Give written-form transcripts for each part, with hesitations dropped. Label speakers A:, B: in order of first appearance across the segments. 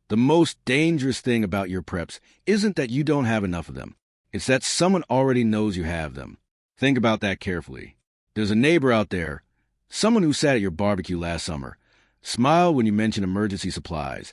A: The most dangerous thing about your preps isn't that you don't have enough of them. It's that someone already knows you have them. Think about that carefully. There's a neighbor out there, someone who sat at your barbecue last summer, smiled when you mentioned emergency supplies,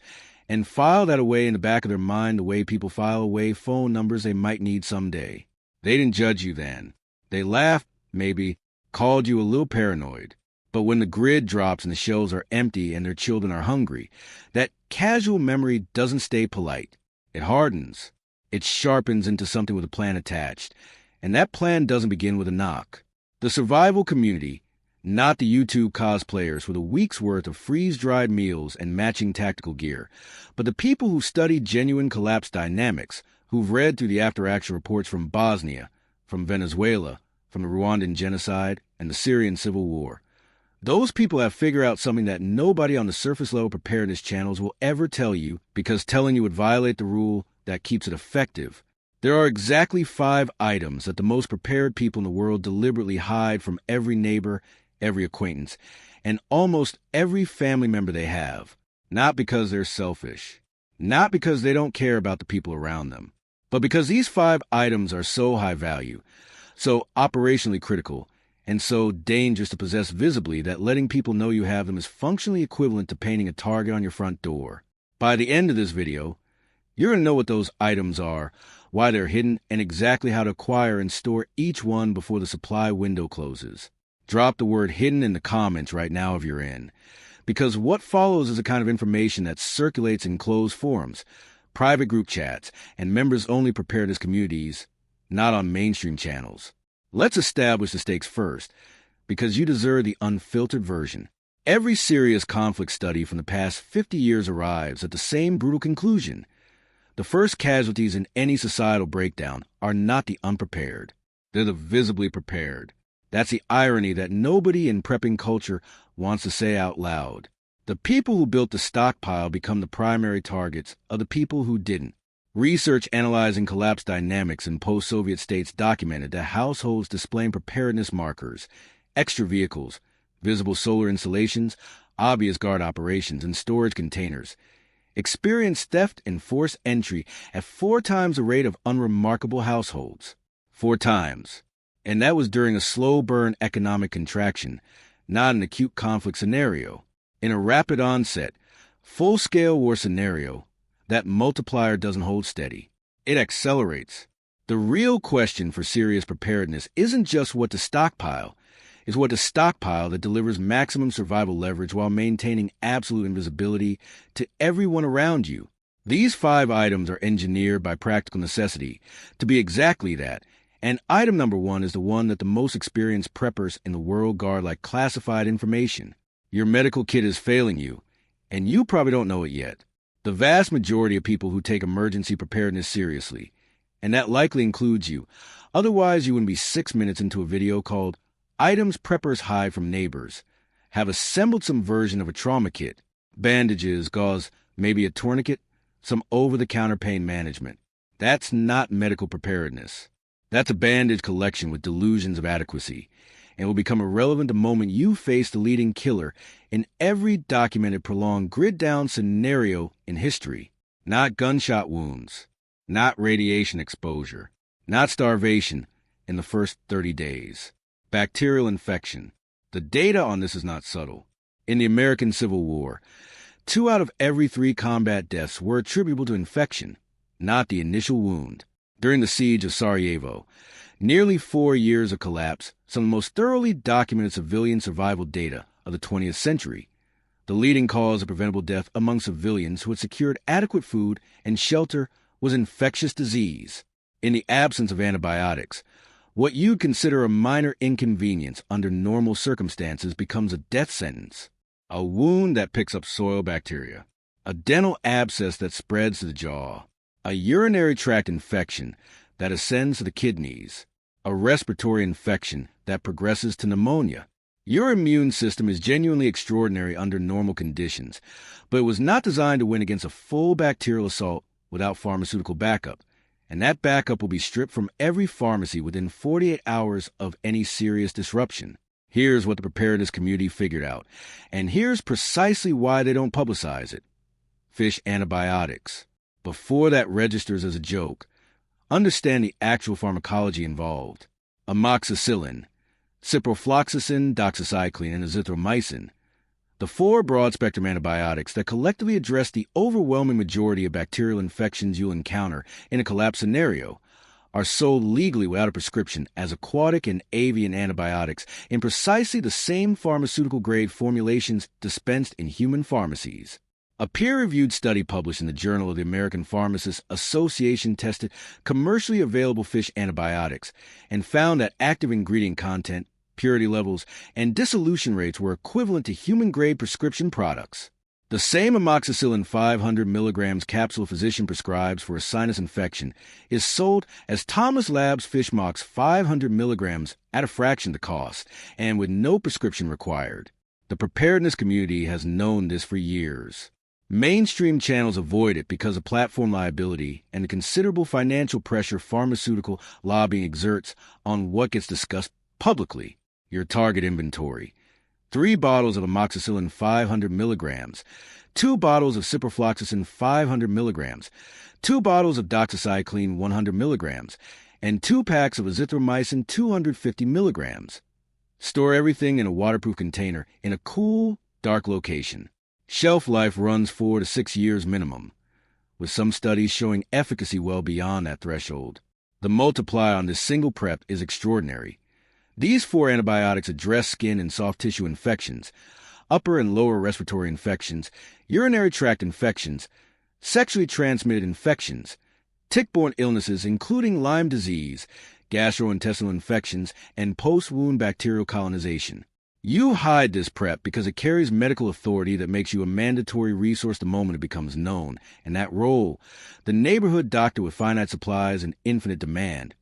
A: and filed that away in the back of their mind the way people file away phone numbers they might need someday. They didn't judge you then. They laughed, maybe, called you a little paranoid. But when the grid drops and the shelves are empty and their children are hungry, that casual memory doesn't stay polite. It hardens. It sharpens into something with a plan attached. And that plan doesn't begin with a knock. The survival community, not the YouTube cosplayers with a week's worth of freeze-dried meals and matching tactical gear, but the people who study genuine collapse dynamics, who've read through the after-action reports from Bosnia, from Venezuela, from the Rwandan genocide, and the Syrian civil war. Those people have figured out something that nobody on the surface-level preparedness channels will ever tell you, because telling you would violate the rule that keeps it effective. There are exactly 5 items that the most prepared people in the world deliberately hide from every neighbor, every acquaintance, and almost every family member they have. Not because they're selfish. Not because they don't care about the people around them. But because these 5 items are so high value, so operationally critical, and so dangerous to possess visibly that letting people know you have them is functionally equivalent to painting a target on your front door. By the end of this video, you're going to know what those items are, why they're hidden, and exactly how to acquire and store each one before the supply window closes. Drop the word hidden in the comments right now if you're in. Because what follows is the kind of information that circulates in closed forums, private group chats, and members-only preparedness communities, not on mainstream channels. Let's establish the stakes first, because you deserve the unfiltered version. Every serious conflict study from the past 50 years arrives at the same brutal conclusion. The first casualties in any societal breakdown are not the unprepared. They're the visibly prepared. That's the irony that nobody in prepping culture wants to say out loud. The people who built the stockpile become the primary targets of the people who didn't. Research analyzing collapse dynamics in post-Soviet states documented that households displaying preparedness markers, extra vehicles, visible solar installations, obvious guard operations, and storage containers experienced theft and forced entry at 4 times the rate of unremarkable households. 4 times. And that was during a slow-burn economic contraction, not an acute conflict scenario. In a rapid onset, full-scale war scenario, that multiplier doesn't hold steady. It accelerates. The real question for serious preparedness isn't just what to stockpile. It's what to stockpile that delivers maximum survival leverage while maintaining absolute invisibility to everyone around you. These 5 items are engineered by practical necessity to be exactly that. And item number 1 is the one that the most experienced preppers in the world guard like classified information. Your medical kit is failing you, and you probably don't know it yet. The vast majority of people who take emergency preparedness seriously, and that likely includes you. Otherwise, you wouldn't be 6 minutes into a video called Items Preppers Hide from Neighbors, have assembled some version of a trauma kit, bandages, gauze, maybe a tourniquet, some over-the-counter pain management. That's not medical preparedness. That's a bandage collection with delusions of adequacy, and will become irrelevant the moment you face the leading killer in every documented prolonged grid-down scenario in history. Not gunshot wounds, not radiation exposure, not starvation in the first 30 days. Bacterial infection. The data on this is not subtle. In the American Civil War, 2 out of every 3 combat deaths were attributable to infection, not the initial wound. During the siege of Sarajevo, nearly 4 years of collapse, some of the most thoroughly documented civilian survival data of the 20th century. The leading cause of preventable death among civilians who had secured adequate food and shelter was infectious disease. In the absence of antibiotics, what you'd consider a minor inconvenience under normal circumstances becomes a death sentence. A wound that picks up soil bacteria, a dental abscess that spreads to the jaw, a urinary tract infection that ascends to the kidneys, a respiratory infection that progresses to pneumonia. Your immune system is genuinely extraordinary under normal conditions, but it was not designed to win against a full bacterial assault without pharmaceutical backup. And that backup will be stripped from every pharmacy within 48 hours of any serious disruption. Here's what the preparedness community figured out, and here's precisely why they don't publicize it. fish antibiotics. Before that registers as a joke, understand the actual pharmacology involved. Amoxicillin, ciprofloxacin, doxycycline, and azithromycin, the four broad-spectrum antibiotics that collectively address the overwhelming majority of bacterial infections you'll encounter in a collapse scenario, are sold legally without a prescription as aquatic and avian antibiotics in precisely the same pharmaceutical-grade formulations dispensed in human pharmacies. A peer-reviewed study published in the Journal of the American Pharmacists Association tested commercially available fish antibiotics and found that active ingredient content, purity levels, and dissolution rates were equivalent to human-grade prescription products. The same amoxicillin 500 milligrams capsule a physician prescribes for a sinus infection is sold as Thomas Labs Fishmox 500 milligrams at a fraction of the cost and with no prescription required. The preparedness community has known this for years. Mainstream channels avoid it because of platform liability and the considerable financial pressure pharmaceutical lobbying exerts on what gets discussed publicly. Your target inventory: 3 bottles of amoxicillin 500 milligrams, 2 bottles of ciprofloxacin 500 milligrams, 2 bottles of doxycycline 100 milligrams, and 2 packs of azithromycin 250 milligrams. Store everything in a waterproof container in a cool, dark location. Shelf life runs 4 to 6 years minimum, with some studies showing efficacy well beyond that threshold. The multiplier on this single prep is extraordinary. These 4 antibiotics address skin and soft tissue infections, upper and lower respiratory infections, urinary tract infections, sexually transmitted infections, tick-borne illnesses including Lyme disease, gastrointestinal infections, and post-wound bacterial colonization. You hide this prep because it carries medical authority that makes you a mandatory resource the moment it becomes known, and that role, the neighborhood doctor with finite supplies and infinite demand,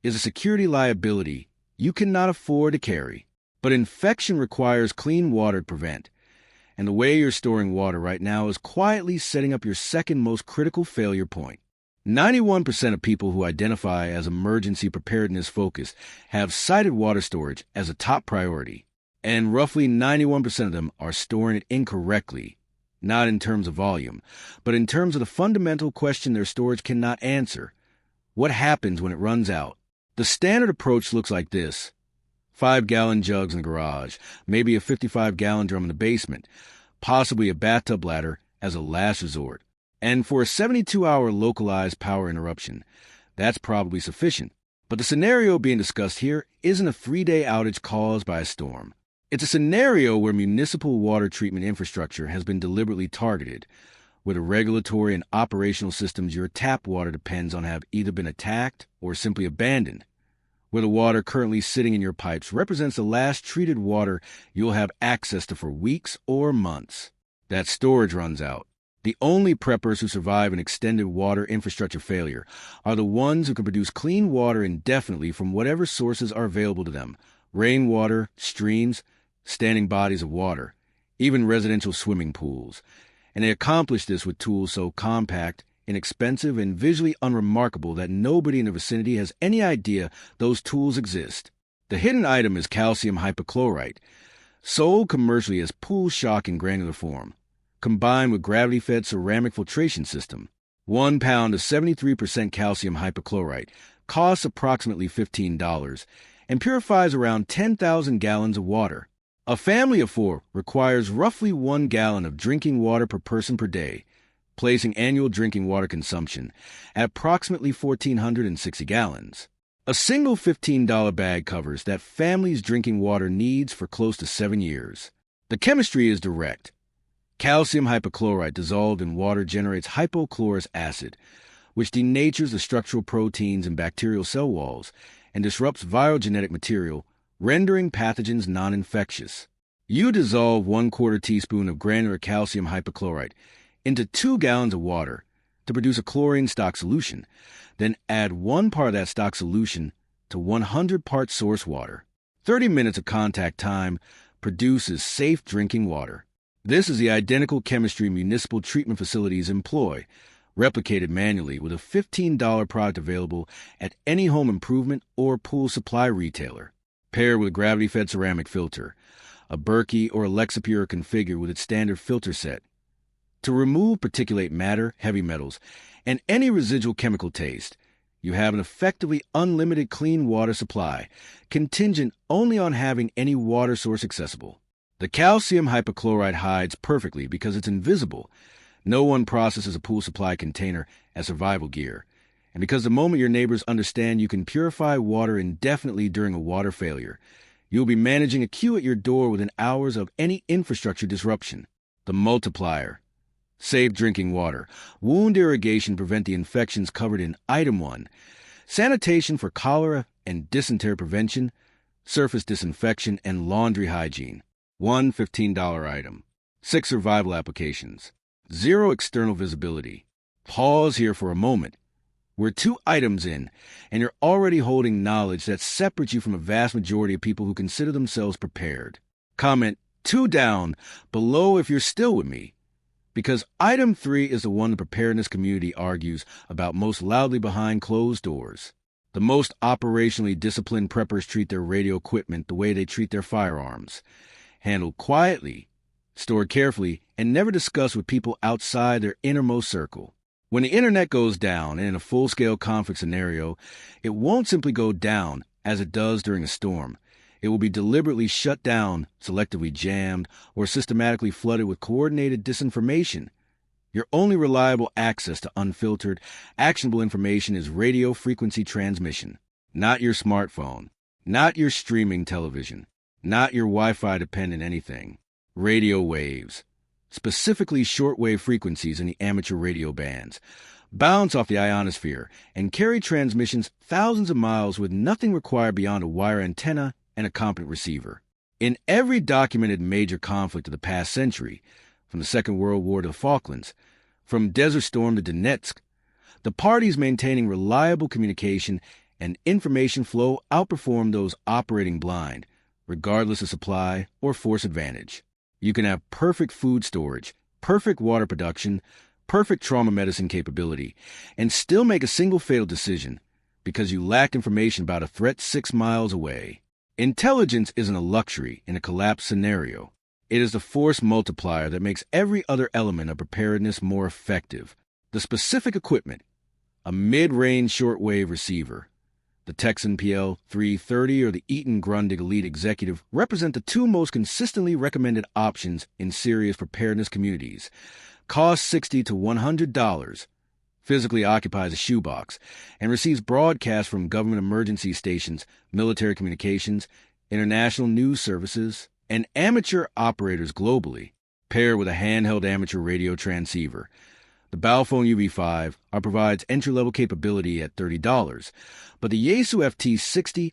A: is a security liability you cannot afford to carry. But infection requires clean water to prevent, and the way you're storing water right now is quietly setting up your second most critical failure point. 91% of people who identify as emergency preparedness focused have cited water storage as a top priority, and roughly 91% of them are storing it incorrectly, not in terms of volume, but in terms of the fundamental question their storage cannot answer: what happens when it runs out? The standard approach looks like this: 5-gallon jugs in the garage, maybe a 55-gallon drum in the basement, possibly a bathtub ladder as a last resort. And for a 72-hour localized power interruption, that's probably sufficient. But the scenario being discussed here isn't a 3-day outage caused by a storm. It's a scenario where municipal water treatment infrastructure has been deliberately targeted, where the regulatory and operational systems your tap water depends on have either been attacked or simply abandoned, where the water currently sitting in your pipes represents the last treated water you'll have access to for weeks or months. That storage runs out. The only preppers who survive an extended water infrastructure failure are the ones who can produce clean water indefinitely from whatever sources are available to them: rainwater, streams, standing bodies of water, even residential swimming pools. And they accomplish this with tools so compact, inexpensive, and visually unremarkable that nobody in the vicinity has any idea those tools exist. The hidden item is calcium hypochlorite, sold commercially as pool shock in granular form, combined with gravity-fed ceramic filtration system. 1 pound of 73% calcium hypochlorite costs approximately $15 and purifies around 10,000 gallons of water. A family of 4 requires roughly 1 gallon of drinking water per person per day, placing annual drinking water consumption at approximately 1,460 gallons. A single $15 bag covers that family's drinking water needs for close to 7 years. The chemistry is direct. Calcium hypochlorite dissolved in water generates hypochlorous acid, which denatures the structural proteins in bacterial cell walls and disrupts viral genetic material, rendering pathogens non-infectious. You dissolve 1/4 teaspoon of granular calcium hypochlorite into 2 gallons of water to produce a chlorine stock solution, then add 1 part of that stock solution to 100 parts source water. 30 minutes of contact time produces safe drinking water. This is the identical chemistry municipal treatment facilities employ, replicated manually with a $15 product available at any home improvement or pool supply retailer. Paired with a gravity-fed ceramic filter, a Berkey or a Lexapure configured with its standard filter set. to remove particulate matter, heavy metals, and any residual chemical taste. You have an effectively unlimited clean water supply, contingent only on having any water source accessible. The calcium hypochlorite hides perfectly because it's invisible. No one processes a pool supply container as survival gear. And because the moment your neighbors understand you can purify water indefinitely during a water failure, you'll be managing a queue at your door within hours of any infrastructure disruption. The multiplier. Save drinking water. Wound irrigation prevent the infections covered in Item 1. Sanitation for cholera and dysentery prevention, surface disinfection, and laundry hygiene. One $15 item. 6 survival applications. 0 external visibility. Pause here for a moment. We're 2 items in, and you're already holding knowledge that separates you from a vast majority of people who consider themselves prepared. Comment 2 down below if you're still with me, because Item 3 is the one the preparedness community argues about most loudly behind closed doors. The most operationally disciplined preppers treat their radio equipment the way they treat their firearms. Handled quietly, stored carefully, and never discussed with people outside their innermost circle. When the internet goes down in a full-scale conflict scenario, it won't simply go down as it does during a storm. It will be deliberately shut down, selectively jammed, or systematically flooded with coordinated disinformation. Your only reliable access to unfiltered, actionable information is radio frequency transmission. Not your smartphone, not your streaming television, not your Wi-Fi dependent anything. Radio waves. Specifically shortwave frequencies in the amateur radio bands, bounce off the ionosphere and carry transmissions thousands of miles with nothing required beyond a wire antenna and a competent receiver. In every documented major conflict of the past century, from the Second World War to the Falklands, from Desert Storm to Donetsk, the parties maintaining reliable communication and information flow outperformed those operating blind, regardless of supply or force advantage. You can have perfect food storage, perfect water production, perfect trauma medicine capability, and still make a single fatal decision because you lack information about a threat 6 miles away. Intelligence isn't a luxury in a collapse scenario. It is the force multiplier that makes every other element of preparedness more effective. The specific equipment, a mid-range shortwave receiver, the Texan PL-330 or the Eaton Grundig Elite Executive represent the 2 most consistently recommended options in serious preparedness communities. Costs $60 to $100, physically occupies a shoebox, and receives broadcasts from government emergency stations, military communications, international news services, and amateur operators globally, paired with a handheld amateur radio transceiver. The Baophone UV5 provides entry-level capability at $30, but the Yaesu FT60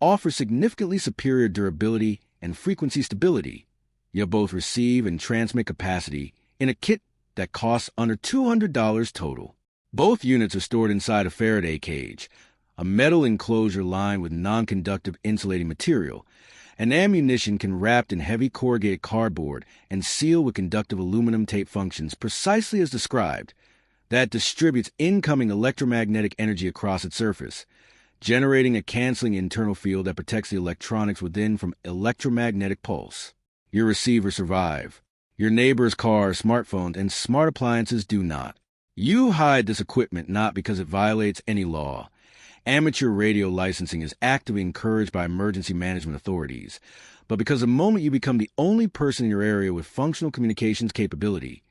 A: offers significantly superior durability and frequency stability. You have both receive and transmit capacity in a kit that costs under $200 total. Both units are stored inside a Faraday cage, a metal enclosure lined with non-conductive insulating material. An ammunition can wrapped in heavy corrugated cardboard and sealed with conductive aluminum tape functions precisely as described, that distributes incoming electromagnetic energy across its surface, generating a canceling internal field that protects the electronics within from electromagnetic pulse. Your receivers survive. Your neighbor's cars, smartphones, and smart appliances do not. You hide this equipment not because it violates any law. Amateur radio licensing is actively encouraged by emergency management authorities, but because the moment you become the only person in your area with functional communications capability,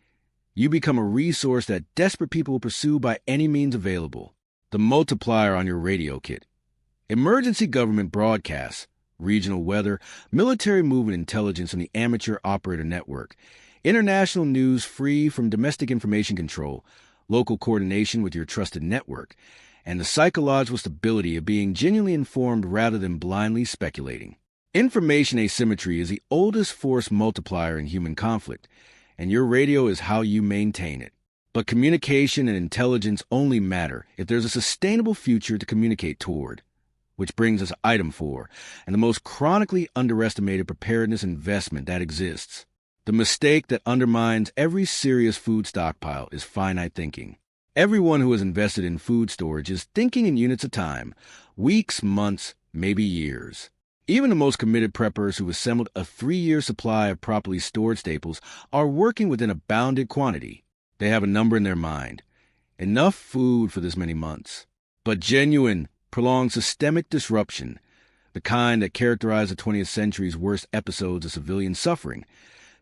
A: you become a resource that desperate people will pursue by any means available. The multiplier on your radio kit. Emergency government broadcasts, regional weather, military movement intelligence on the amateur operator network, international news free from domestic information control, local coordination with your trusted network, and the psychological stability of being genuinely informed rather than blindly speculating. Information asymmetry is the oldest force multiplier in human conflict, and your radio is how you maintain it. But communication and intelligence only matter if there's a sustainable future to communicate toward, which brings us to Item 4, and the most chronically underestimated preparedness investment that exists. The mistake that undermines every serious food stockpile is finite thinking. Everyone who has invested in food storage is thinking in units of time, weeks, months, maybe years. Even the most committed preppers who assembled a 3-year supply of properly stored staples are working within a bounded quantity. They have a number in their mind. Enough food for this many months. But genuine, prolonged systemic disruption, the kind that characterized the 20th century's worst episodes of civilian suffering,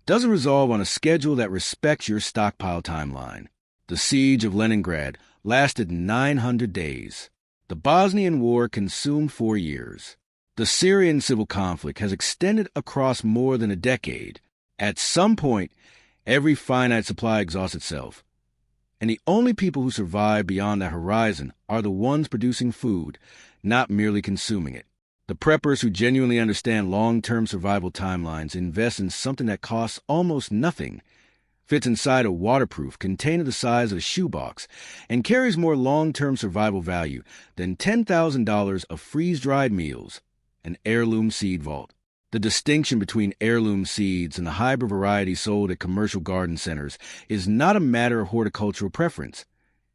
A: doesn't resolve on a schedule that respects your stockpile timeline. The siege of Leningrad lasted 900 days. The Bosnian War consumed 4 years. The Syrian civil conflict has extended across more than a decade. At some point, every finite supply exhausts itself. And the only people who survive beyond that horizon are the ones producing food, not merely consuming it. The preppers who genuinely understand long-term survival timelines invest in something that costs almost nothing, fits inside a waterproof container the size of a shoebox, and carries more long-term survival value than $10,000 of freeze-dried meals, an heirloom seed vault. The distinction between heirloom seeds and the hybrid varieties sold at commercial garden centers is not a matter of horticultural preference.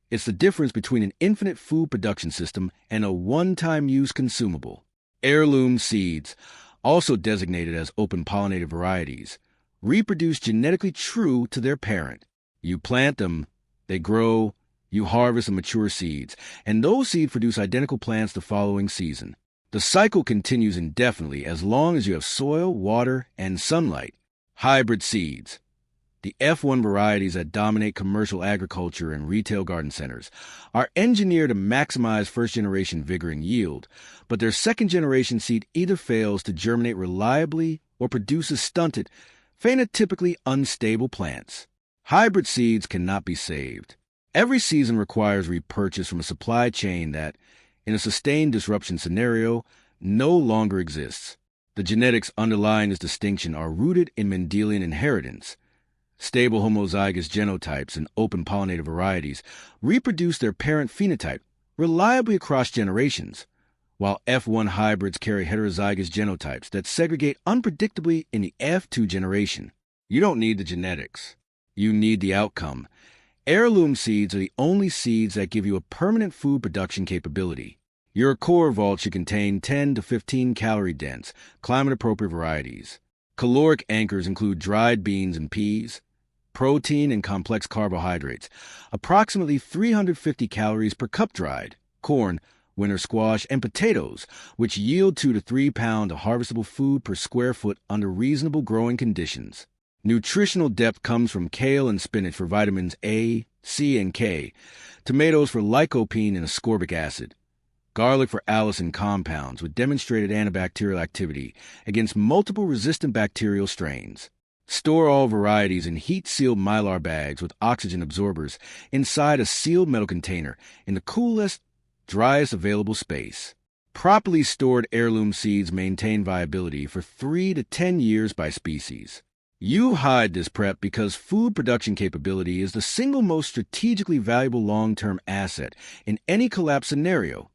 A: It's the difference between an infinite food production system and a one-time use consumable. Heirloom seeds, also designated as open-pollinated varieties, reproduce genetically true to their parent. You plant them, they grow, you harvest the mature seeds, and those seeds produce identical plants the following season. The cycle continues indefinitely as long as you have soil, water, and sunlight. Hybrid seeds, the F1 varieties that dominate commercial agriculture and retail garden centers, are engineered to maximize first-generation vigor and yield, but their second-generation seed either fails to germinate reliably or produces stunted, phenotypically unstable plants. Hybrid seeds cannot be saved. Every season requires repurchase from a supply chain that, in a sustained disruption scenario, no longer exists. The genetics underlying this distinction are rooted in Mendelian inheritance. Stable homozygous genotypes and open-pollinated varieties reproduce their parent phenotype reliably across generations, while F1 hybrids carry heterozygous genotypes that segregate unpredictably in the F2 generation. You don't need the genetics. You need the outcome. Heirloom seeds are the only seeds that give you a permanent food production capability. Your core vault should contain 10 to 15 calorie-dense, climate-appropriate varieties. Caloric anchors include dried beans and peas, protein and complex carbohydrates, approximately 350 calories per cup dried, corn, winter squash, and potatoes, which yield 2 to 3 pounds of harvestable food per square foot under reasonable growing conditions. Nutritional depth comes from kale and spinach for vitamins A, C, and K, tomatoes for lycopene and ascorbic acid, garlic for allicin compounds with demonstrated antibacterial activity against multiple resistant bacterial strains. Store all varieties in heat-sealed mylar bags with oxygen absorbers inside a sealed metal container in the coolest, driest available space. Properly stored heirloom seeds maintain viability for 3 to 10 years by species. You hide this prep because food production capability is the single most strategically valuable long-term asset in any collapse scenario.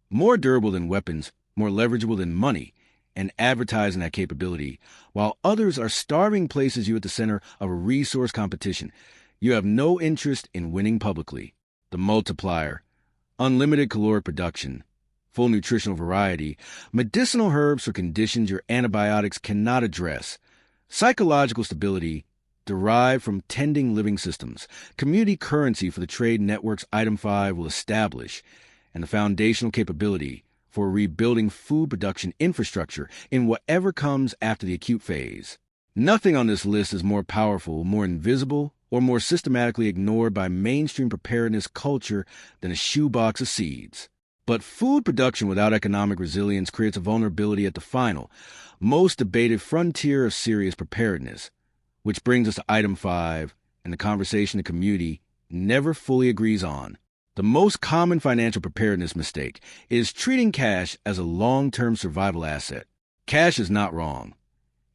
A: More durable than weapons, more leverageable than money, and advertising that capability, while others are starving places you at the center of a resource competition. You have no interest in winning publicly. The multiplier, unlimited caloric production, full nutritional variety, medicinal herbs for conditions your antibiotics cannot address, psychological stability derived from tending living systems, community currency for the trade networks Item 5 will establish, and the foundational capability for rebuilding food production infrastructure in whatever comes after the acute phase. Nothing on this list is more powerful, more invisible, or more systematically ignored by mainstream preparedness culture than a shoebox of seeds. But food production without economic resilience creates a vulnerability at the final, most debated frontier of serious preparedness, which brings us to Item 5 and the conversation the community never fully agrees on. The most common financial preparedness mistake is treating cash as a long-term survival asset. Cash is not wrong.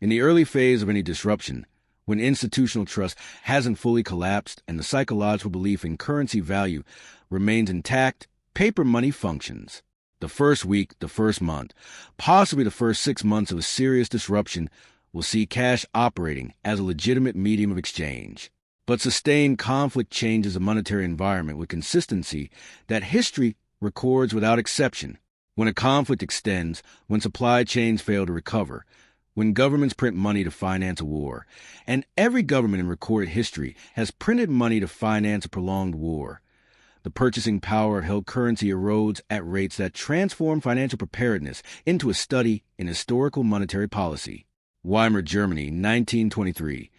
A: In the early phase of any disruption, when institutional trust hasn't fully collapsed and the psychological belief in currency value remains intact, paper money functions. The first week, the first month, possibly the first 6 months of a serious disruption will see cash operating as a legitimate medium of exchange. But sustained conflict changes the monetary environment with consistency that history records without exception. When a conflict extends, when supply chains fail to recover, when governments print money to finance a war, and every government in recorded history has printed money to finance a prolonged war, the purchasing power of held currency erodes at rates that transform financial preparedness into a study in historical monetary policy. Weimar Germany, 1923.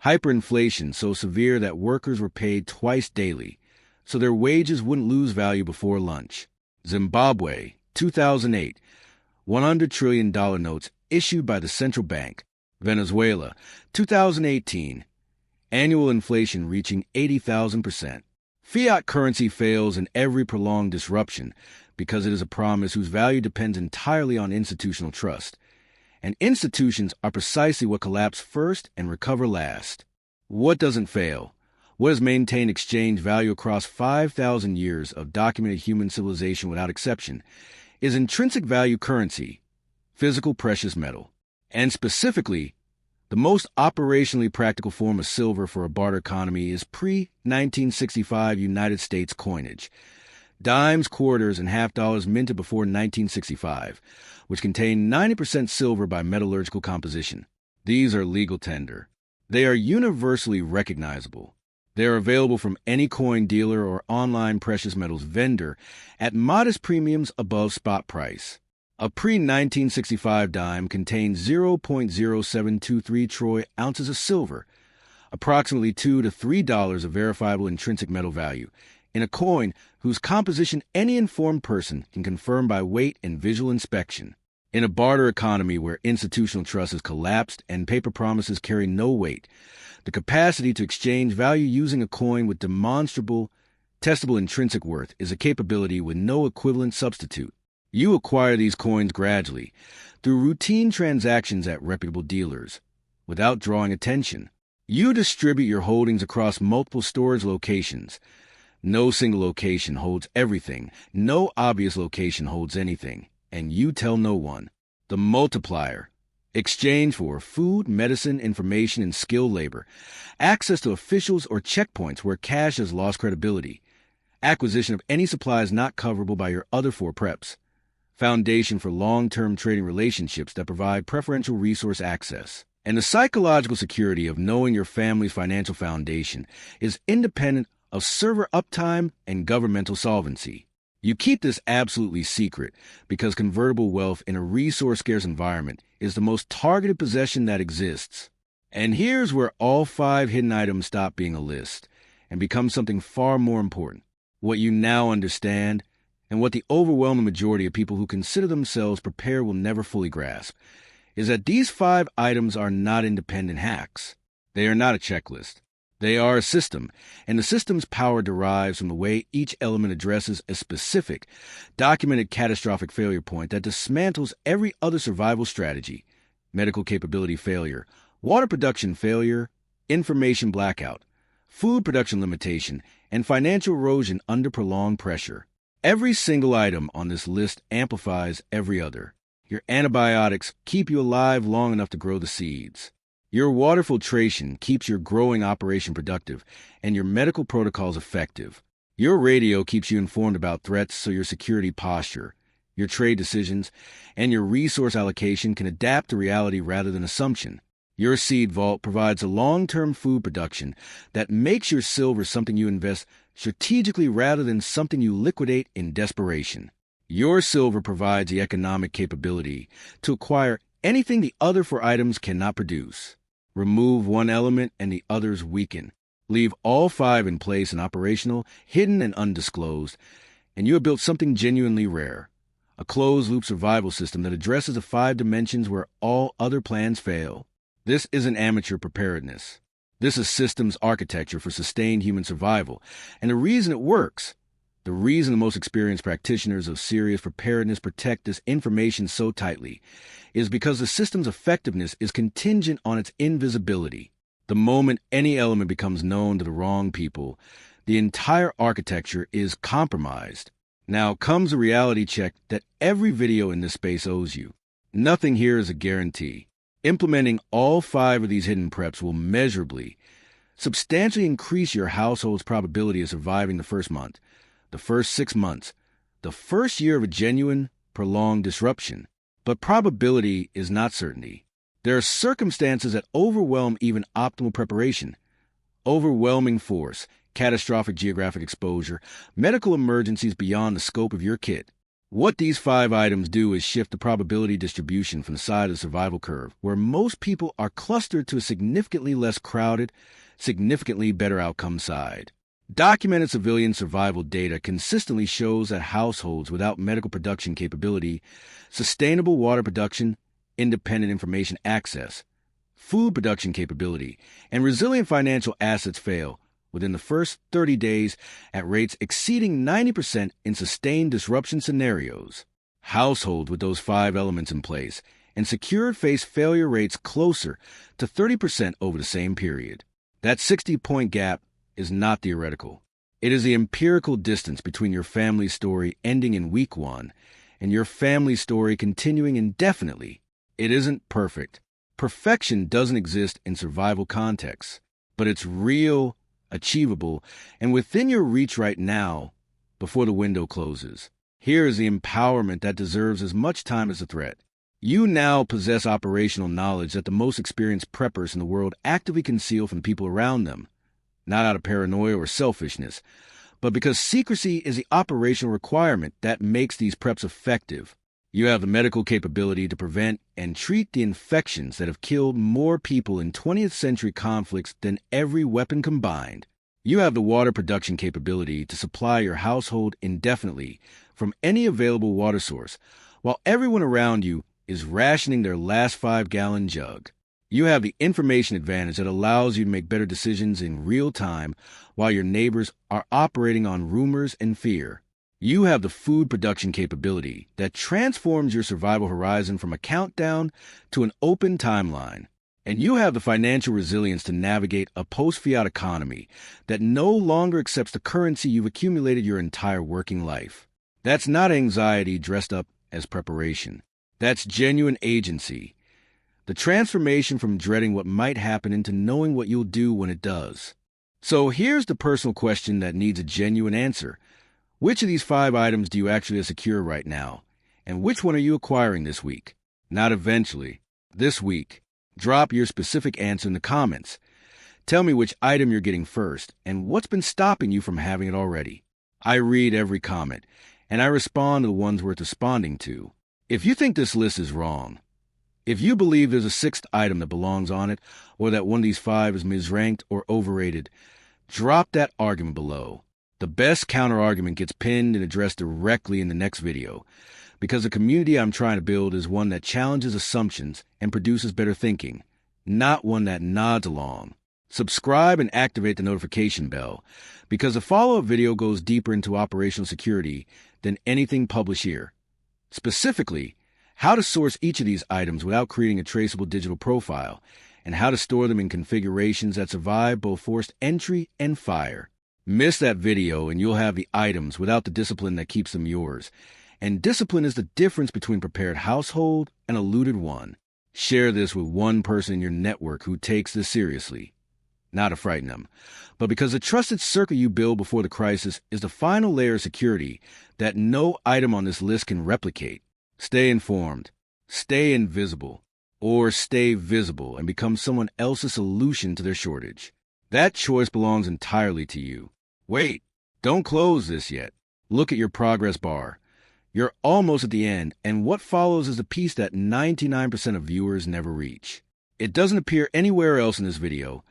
A: Hyperinflation so severe that workers were paid twice daily, so their wages wouldn't lose value before lunch. Zimbabwe, 2008. $100 trillion notes issued by the central bank. Venezuela, 2018. Annual inflation reaching 80,000%. Fiat currency fails in every prolonged disruption because it is a promise whose value depends entirely on institutional trust. And institutions are precisely what collapse first and recover last. What doesn't fail? What has maintained exchange value across 5,000 years of documented human civilization without exception is intrinsic value currency, physical precious metal, and specifically, the most operationally practical form of silver for a barter economy is pre-1965 United States coinage. Dimes, quarters, and half dollars minted before 1965, which contain 90% silver by metallurgical composition. These are legal tender. They are universally recognizable. They are available from any coin dealer or online precious metals vendor at modest premiums above spot price. A pre-1965 dime contains 0.0723 troy ounces of silver, approximately $2 to $3 of verifiable intrinsic metal value, in a coin whose composition any informed person can confirm by weight and visual inspection. In a barter economy where institutional trust has collapsed and paper promises carry no weight, the capacity to exchange value using a coin with demonstrable, testable intrinsic worth is a capability with no equivalent substitute. You acquire these coins gradually, through routine transactions at reputable dealers, without drawing attention. You distribute your holdings across multiple storage locations. No single location holds everything, no obvious location holds anything, and you tell no one. The multiplier. Exchange for food, medicine, information, and skilled labor. Access to officials or checkpoints where cash has lost credibility. Acquisition of any supplies not coverable by your other four preps. Foundation for long-term trading relationships that provide preferential resource access. And the psychological security of knowing your family's financial foundation is independent of server uptime and governmental solvency. You keep this absolutely secret because convertible wealth in a resource-scarce environment is the most targeted possession that exists. And here's where all 5 hidden items stop being a list and become something far more important. What you now understand, and what the overwhelming majority of people who consider themselves prepared will never fully grasp, is that these 5 items are not independent hacks. They are not a checklist. They are a system, and the system's power derives from the way each element addresses a specific, documented catastrophic failure point that dismantles every other survival strategy: medical capability failure, water production failure, information blackout, food production limitation, and financial erosion under prolonged pressure. Every single item on this list amplifies every other. Your antibiotics keep you alive long enough to grow the seeds. Your water filtration keeps your growing operation productive and your medical protocols effective. Your radio keeps you informed about threats so your security posture, your trade decisions, and your resource allocation can adapt to reality rather than assumption. Your seed vault provides a long-term food production that makes your silver something you invest strategically rather than something you liquidate in desperation. Your silver provides the economic capability to acquire anything the other 4 items cannot produce. Remove one element and the others weaken. Leave all 5 in place and operational, hidden and undisclosed, and you have built something genuinely rare. A closed-loop survival system that addresses the 5 dimensions where all other plans fail. This isn't amateur preparedness. This is systems architecture for sustained human survival, and the reason it works, the reason the most experienced practitioners of serious preparedness protect this information so tightly, is because the system's effectiveness is contingent on its invisibility. The moment any element becomes known to the wrong people, the entire architecture is compromised. Now comes a reality check that every video in this space owes you. Nothing here is a guarantee. Implementing all 5 of these hidden preps will measurably, substantially increase your household's probability of surviving the first month, the first 6 months, the first year of a genuine, prolonged disruption. But probability is not certainty. There are circumstances that overwhelm even optimal preparation. Overwhelming force, catastrophic geographic exposure, medical emergencies beyond the scope of your kit. What these 5 items do is shift the probability distribution from the side of the survival curve, where most people are clustered to a significantly less crowded, significantly better outcome side. Documented civilian survival data consistently shows that households without medical production capability, sustainable water production, independent information access, food production capability, and resilient financial assets fail within the first 30 days at rates exceeding 90% in sustained disruption scenarios. Households with those 5 elements in place and secured face failure rates closer to 30% over the same period. That 60-point gap is not theoretical. It is the empirical distance between your family story ending in week 1 and your family story continuing indefinitely. It isn't perfect. Perfection doesn't exist in survival contexts, but it's real, achievable, and within your reach right now before the window closes. Here is the empowerment that deserves as much time as the threat. You now possess operational knowledge that the most experienced preppers in the world actively conceal from the people around them, not out of paranoia or selfishness, but because secrecy is the operational requirement that makes these preps effective. You have the medical capability to prevent and treat the infections that have killed more people in 20th century conflicts than every weapon combined. You have the water production capability to supply your household indefinitely from any available water source, while everyone around you is rationing their last 5-gallon jug. You have the information advantage that allows you to make better decisions in real time while your neighbors are operating on rumors and fear. You have the food production capability that transforms your survival horizon from a countdown to an open timeline. And you have the financial resilience to navigate a post-fiat economy that no longer accepts the currency you've accumulated your entire working life. That's not anxiety dressed up as preparation. That's genuine agency. The transformation from dreading what might happen into knowing what you'll do when it does. So here's the personal question that needs a genuine answer. Which of these 5 items do you actually secure right now? And which one are you acquiring this week? Not eventually. This week. Drop your specific answer in the comments. Tell me which item you're getting first and what's been stopping you from having it already. I read every comment, and I respond to the ones worth responding to. If you think this list is wrong, if you believe there's a 6th item that belongs on it, or that one of these 5 is misranked or overrated, drop that argument below. The best counter-argument gets pinned and addressed directly in the next video, because the community I'm trying to build is one that challenges assumptions and produces better thinking, not one that nods along. Subscribe and activate the notification bell, because the follow-up video goes deeper into operational security than anything published here. Specifically, how to source each of these items without creating a traceable digital profile, and how to store them in configurations that survive both forced entry and fire. Miss that video and you'll have the items without the discipline that keeps them yours. And discipline is the difference between prepared household and a looted one. Share this with one person in your network who takes this seriously. Not to frighten them, but because the trusted circle you build before the crisis is the final layer of security that no item on this list can replicate. Stay informed, stay invisible, or stay visible and become someone else's solution to their shortage. That choice belongs entirely to you. Wait, don't close this yet. Look at your progress bar. You're almost at the end, and what follows is a piece that 99% of viewers never reach. It doesn't appear anywhere else in this video,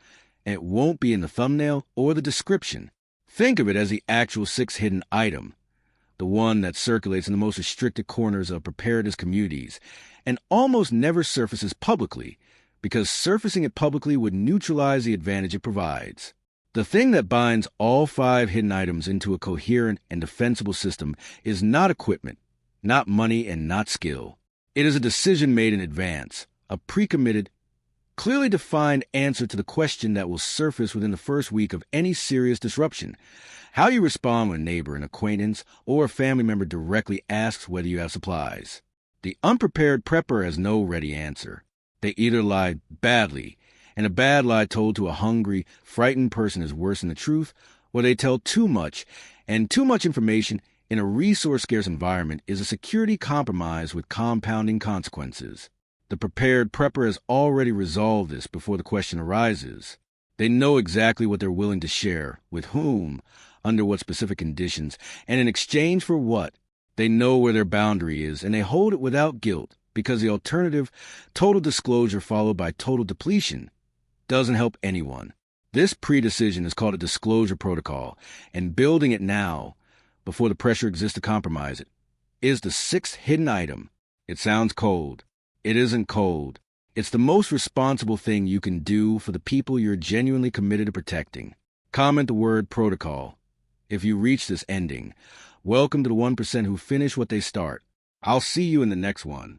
A: and it won't be in the thumbnail or the description. Think of it as the actual 6th hidden item, the one that circulates in the most restricted corners of preparedness communities, and almost never surfaces publicly, because surfacing it publicly would neutralize the advantage it provides. The thing that binds all 5 hidden items into a coherent and defensible system is not equipment, not money, and not skill. It is a decision made in advance, a pre-committed, clearly defined answer to the question that will surface within the first week of any serious disruption: how you respond when a neighbor, an acquaintance, or a family member directly asks whether you have supplies. The unprepared prepper has no ready answer. They either lie badly, and a bad lie told to a hungry, frightened person is worse than the truth, or they tell too much, and too much information in a resource-scarce environment is a security compromise with compounding consequences. The prepared prepper has already resolved this before the question arises. They know exactly what they're willing to share, with whom, under what specific conditions, and in exchange for what. They know where their boundary is, and they hold it without guilt, because the alternative, total disclosure followed by total depletion, doesn't help anyone. This pre-decision is called a disclosure protocol, and building it now, before the pressure exists to compromise it, is the sixth hidden item. It sounds cold. It isn't cold. It's the most responsible thing you can do for the people you're genuinely committed to protecting. Comment the word protocol if you reach this ending. Welcome to the 1% who finish what they start. I'll see you in the next one.